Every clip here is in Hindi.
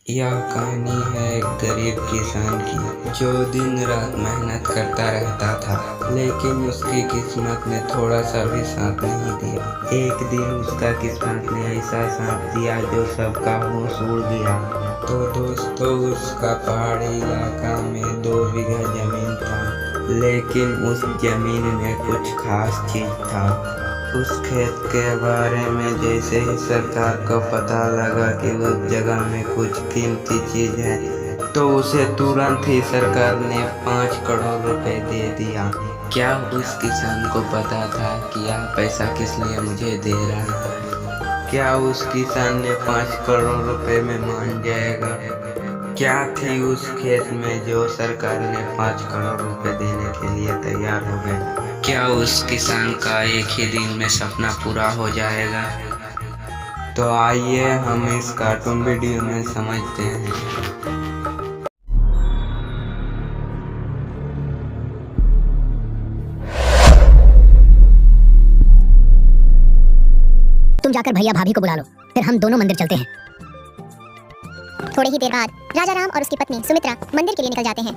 यह कहानी है एक गरीब किसान की जो दिन रात मेहनत करता रहता था, लेकिन उसकी किस्मत ने थोड़ा सा भी साथ नहीं दिया। एक दिन उसका किस्मत ने ऐसा साथ दिया जो सबका होश उड़ गया। तो दोस्तों, उसका पहाड़ी इलाका में 2 बीघा जमीन था, लेकिन उस जमीन में कुछ खास चीज था। उस खेत के बारे में जैसे ही सरकार को पता लगा कि उस जगह में कुछ कीमती चीज है, तो उसे तुरंत ही सरकार ने 5 करोड़ रुपए दे दिया। क्या उस किसान को पता था कि यह पैसा किस लिए मुझे दे रहा है? क्या उस किसान ने 5 करोड़ रुपए में मान जाएगा? क्या थी उस खेत में जो सरकार ने 5 करोड़ रुपए देने के लिए तैयार हो गए? क्या उस किसान का एक ही दिन में सपना पूरा हो जाएगा? तो आइए हम इस कार्टून वीडियो में समझते हैं। तुम जाकर भैया भाभी को बुला लो, फिर हम दोनों मंदिर चलते हैं। थोड़ी ही देर बाद राजा राम और उसकी पत्नी सुमित्रा मंदिर के लिए निकल जाते हैं।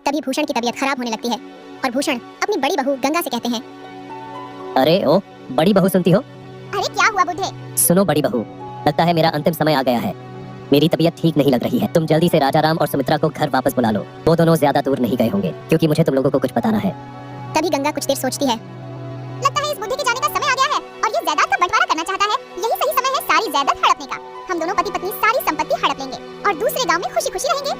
तभी भूषण की तबीयत खराब होने लगती है और भूषण अपनी बड़ी बहू गंगा से कहते हैं, अरे ओ बड़ी बहू, सुनती हो? अरे क्या हुआ बुढ़े? सुनो बड़ी बहू, लगता है मेरा अंतिम समय आ गया है। मेरी तबीयत ठीक नहीं लग रही है। तुम जल्दी से राजा राम और सुमित्रा को घर वापस बुला लो। वो दोनों ज्यादा दूर नहीं गए होंगे, क्योंकि मुझे तुम लोगों को कुछ बताना है। तभी गंगा कुछ देर सोचती है। लगता है इस बुढ़े के जाने का समय आ गया है और ये जायदाद का बंटवारा करना चाहता है। यही सही समय है सारी जायदाद हड़पने का। हम दोनों पति पत्नी सारी संपत्ति हड़प लेंगे और दूसरे गांव में खुशी खुशी रहेंगे।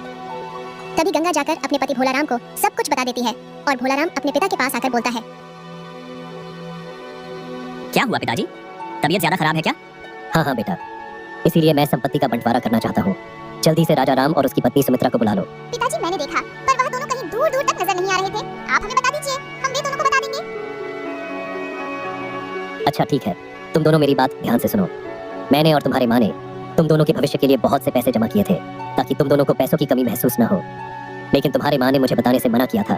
तभी गंगा जाकर अपने पति भोलाराम को सब कुछ बता देती है और भोलाराम अपने पिता के पास आकर बोलता है, क्या हुआ पिताजी, तबीयत ज्यादा खराब है क्या? हाँ बेटा, इसीलिए मैं संपत्ति का बंटवारा करना चाहता हूँ। जल्दी से राजा राम और उसकी पत्नी सुमित्रा को बुला लो। पिताजी मैंने देखा, पर वह दोनों कहीं दूर दूर तक नजर नहीं आ रहे थे। आप हमें बता दीजिए, हम वे दोनों को बता देंगे। अच्छा ठीक है, तुम दोनों मेरी बात ध्यान से सुनो। मैंने और तुम्हारे माँ ने तुम दोनों के भविष्य के लिए बहुत से पैसे जमा किए थे, ताकि तुम दोनों को पैसों की कमी महसूस न हो। लेकिन तुम्हारी माँ ने मुझे बताने से मना किया था,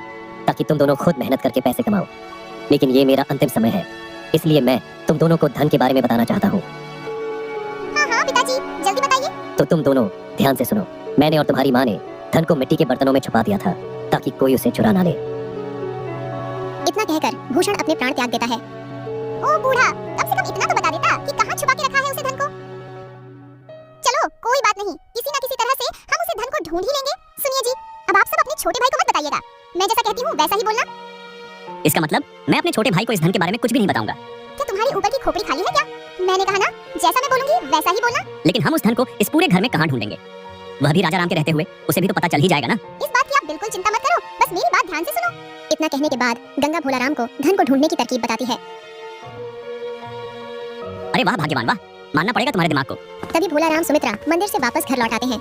ताकि तुम दोनों खुद मेहनत करके पैसे कमाओ। लेकिन ये मेरा अंतिम समय है, इसलिए मैं तुम दोनों को धन के बारे में बताना चाहता हूँ। हाँ पिताजी, जल्दी बताइए। तो तुम दोनों ध्यान से सुनो। मैंने और तुम्हारी माँ ने धन को मिट्टी के बर्तनों में छुपा दिया था, ताकि कोई उसे चुरा ना ले। इतना कहकर भूषण अपने प्राण त्याग देता है। ओ बूढ़ा, कम से कम इतना तो बता देता कि कहाँ छुपा के रखा है उसे धन को। चलो कोई बात नहीं, किसी न किसी तरह से हम उसे धन को ढूंढ ही लेंगे। सुनिए जी, अब आप सब अपने छोटे भाई को मत बताइएगा। मैं जैसा कहती हूँ वैसा ही बोलना। इसका मतलब मैं अपने छोटे भाई को इस धन के बारे में कुछ भी नहीं बताऊंगा। क्या तुम्हारी ऊपर की खोपड़ी खाली है क्या? मैंने कहा ना, जैसा मैं बोलूंगी वैसा ही बोलना। लेकिन हम उस धन को इस पूरे घर में कहाँ ढूंढेंगे? वह भी राजा राम के रहते हुए, उसे भी तो पता चल ही जाएगा ना। इस बात की आप बिल्कुल चिंता मत करो, बस मेरी बात ध्यान से सुनो। इतना कहने के बाद गंगा भोलाराम को धन को ढूंढने की तरकीब बताती है। अरे वाह भाग्यवान, वाह, मानना पड़ेगा तुम्हारे दिमाग को। तभी भोलाराम सुमित्रा मंदिर से वापस घर लौट आते हैं।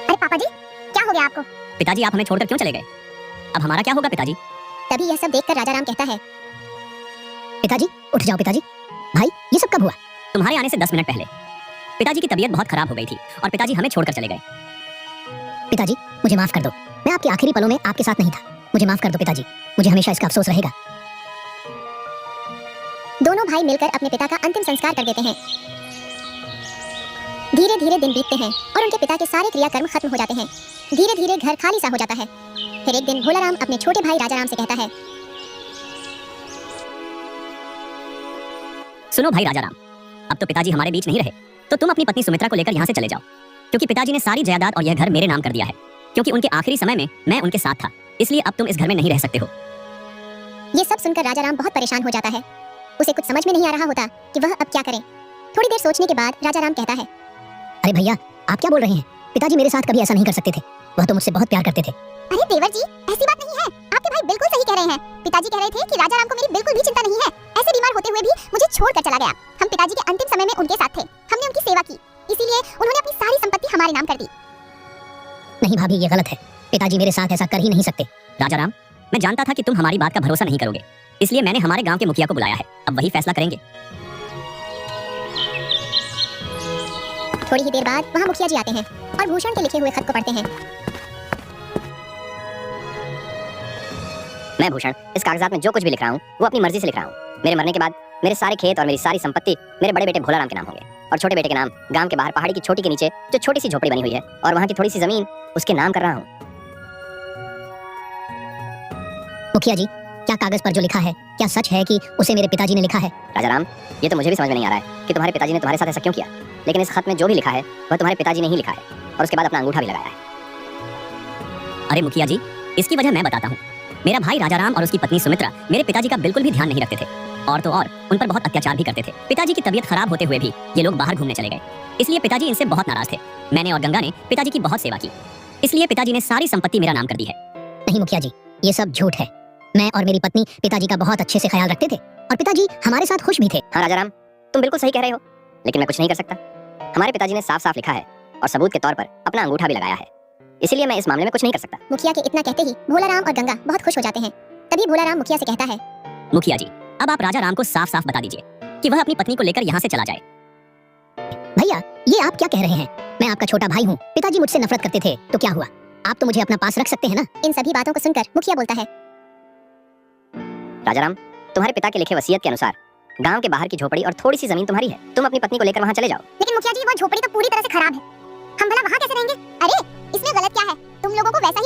अरे पापा जी, क्या हो गया आपको? पिताजी आप हमें छोड़कर क्यों चले गए? अब हमारा क्या होगा पिताजी? तभी यह सब देखकर राजा राम कहता है, पिताजी उठ जाओ। पिताजी, भाई ये सब कब हुआ? तुम्हारे आने से 10 मिनट पहले। पिताजी की तबीयत बहुत खराब हो गई थी और पिताजी हमें छोड़कर चले गए। पिताजी मुझे माफ कर दो, मैं आपके आखिरी पलों में आपके साथ नहीं था। मुझे माफ कर दो पिताजी, मुझे हमेशा इसका अफसोस रहेगा। दोनों भाई मिलकर अपने पिता का अंतिम संस्कार कर देते हैं। धीरे धीरे दिन बीतते हैं और उनके पिता के सारे क्रियाकर्म खत्म हो जाते हैं। धीरे धीरे घर खाली सा हो जाता है। फिर एक दिन भोलाराम अपने छोटे भाई राजा राम से कहता है, सुनो भाई राजा राम, अब तो पिताजी हमारे बीच नहीं रहे, तो तुम अपनी पत्नी सुमित्रा को लेकर यहाँ से चले जाओ, क्योंकि पिताजी ने सारी जायदाद और यह घर मेरे नाम कर दिया है। क्योंकि उनके आखिरी समय में मैं उनके साथ था, इसलिए अब तुम इस घर में नहीं रह सकते हो। ये सब सुनकर राजा राम बहुत परेशान हो जाता है। उसे कुछ समझ में नहीं आ रहा होता कि वह अब क्या करे। थोड़ी देर सोचने के बाद राजा राम कहता है, अरे भैया, आप क्या बोल रहे हैं? पिताजी मेरे साथ कभी ऐसा नहीं कर सकते थे, वह तो मुझसे बहुत प्यार करते थे। अरे देवर जी, ऐसी बात नहीं है, आपके भाई बिल्कुल सही कह रहे हैं। पिताजी कह रहे थे कि राजा राम को मेरी बिल्कुल भी चिंता नहीं है। ऐसे बीमार होते हुए भी मुझे छोड़कर चला गया। हम पिताजी के अंतिम समय में उनके साथ थे, हमने उनकी सेवा की, इसीलिए उन्होंने अपनी सारी संपत्ति हमारे नाम कर दी। नहीं भाभी, ये गलत है। पिताजी मेरे साथ ऐसा कर ही नहीं सकते। राजा राम, मैं जानता था कि तुम हमारी बात का भरोसा नहीं करोगे, इसलिए मैंने हमारे गांव के मुखिया को बुलाया है। अब वही फैसला करेंगे। थोड़ी ही देर बाद वहाँ मुखिया जी आते हैं और भूषण के लिखे हुए खत को पढ़ते हैं। मैं भूषण इस कागजात में जो कुछ भी लिख रहा हूँ वो अपनी मर्जी से लिख रहा हूँ। मेरे मरने के बाद मेरे सारे खेत और मेरी सारी संपत्ति मेरे बड़े बेटे भोलाराम के नाम होंगे और छोटे बेटे के नाम गांव के बाहर पहाड़ी की चोटी के नीचे जो छोटी सी झोपड़ी बनी हुई है और वहाँ की थोड़ी सी जमीन उसके नाम कर रहा हूँ। मुखिया जी, क्या कागज पर जो लिखा है क्या सच है कि उसे मेरे पिताजी ने लिखा है? राजाराम, ये तो मुझे भी समझ में नहीं आ रहा है कि तुम्हारे पिताजी ने तुम्हारे साथ ऐसा क्यों किया, लेकिन इस खत में जो भी लिखा है वह तुम्हारे पिताजी ने ही लिखा है और उसके बाद अपना अंगूठा भी लगाया है। अरे मुखिया जी, इसकी वजह मैं बताता हूँ। मेरा भाई राजाराम और उसकी पत्नी सुमित्रा मेरे पिताजी का बिल्कुल भी ध्यान नहीं रखते थे और तो और उन पर बहुत अत्याचार भी करते थे। पिताजी की तबीयत खराब होते हुए भी ये लोग बाहर घूमने चले गए, इसलिए पिताजी इनसे बहुत नाराज थे। मैंने और गंगा ने पिताजी की बहुत सेवा की, इसलिए पिताजी ने सारी संपत्ति मेरा नाम कर दी है। नहीं मुखिया जी, ये सब झूठ है। मैं और मेरी पत्नी पिताजी का बहुत अच्छे से ख्याल रखते थे और पिताजी हमारे साथ खुश भी थे। हाँ राजाराम, तुम बिल्कुल सही कह रहे हो, लेकिन मैं कुछ नहीं कर सकता। हमारे पिताजी ने साफ साफ लिखा है और सबूत के तौर पर अपना अंगूठा भी लगाया है, इसीलिए मैं इस मामले में कुछ नहीं कर सकता। मुखिया के इतना कहते ही भोलाराम और गंगा बहुत खुश हो जाते हैं। तभी भोलाराम मुखिया से कहता है, मुखिया जी, अब आप राजाराम को साफ साफ बता दीजिए कि वह अपनी पत्नी को लेकर यहाँ से चला जाए। भैया, ये आप क्या कह रहे हैं? मैं आपका छोटा भाई हूँ। पिताजी मुझसे नफरत करते थे तो क्या हुआ? आप तो मुझे अपना पास रख सकते हैं ना। इन सभी बातों को सुनकर मुखिया बोलता है, राजाराम, तुम्हारे पिता के लिखे वसीयत के अनुसार गांव के बाहर की झोपड़ी और थोड़ी सी जमीन तुम्हारी है, तुम अपनी पत्नी को लेकर वहाँ चले जाओ। लेकिन मुखिया जी, वो झोपड़ी तो पूरी तरह से खराब है, हम भला वहाँ कैसे रहेंगे? अरे इसमें गलत क्या है? तुम लोगों को वैसा ही